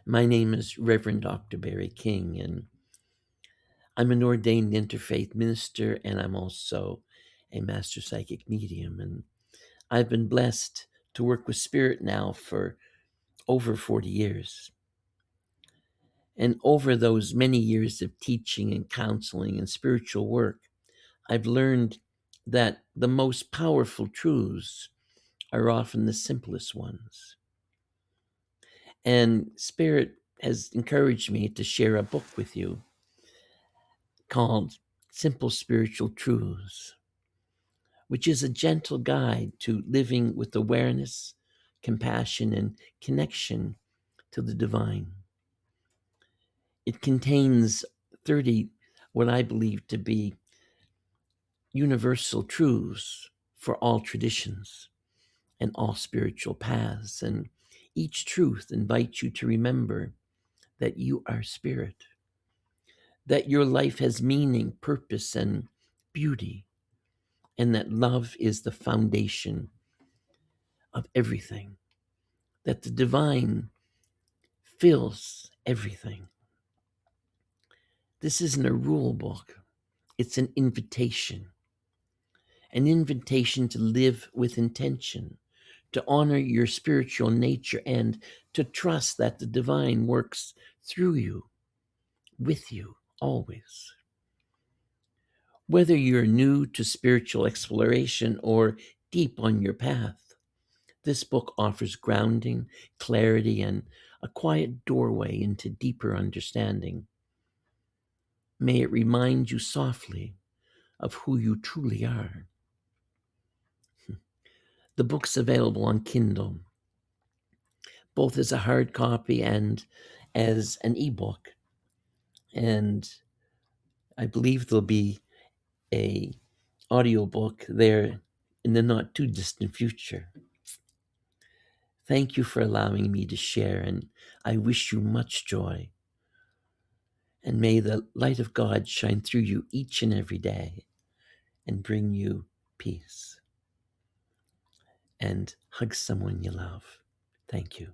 My name is Reverend Dr. Barry King, and I'm an ordained interfaith minister, and I'm also a master psychic medium. And I've been blessed to work with Spirit now for over 40 years. And over those many years of teaching and counseling and spiritual work, I've learned that the most powerful truths are often the simplest ones. And Spirit has encouraged me to share a book with you called Simple Spiritual Truths, which is a gentle guide to living with awareness, compassion, and connection to the divine. It contains 30, what I believe to be universal truths for all traditions and all spiritual paths. And each truth invites you to remember that you are spirit, that your life has meaning, purpose, and beauty, and that love is the foundation of everything, that the divine fills everything. This isn't a rule book, it's an invitation to live with intention, to honor your spiritual nature, and to trust that the divine works through you, with you, always. Whether you're new to spiritual exploration or deep on your path, this book offers grounding, clarity, and a quiet doorway into deeper understanding. May it remind you softly of who you truly are. The book's available on Kindle, both as a hard copy and as an ebook. And I believe there'll be a audiobook there in the not too distant future. Thank you for allowing me to share, and I wish you much joy. And may the light of God shine through you each and every day and bring you peace. And hug someone you love. Thank you.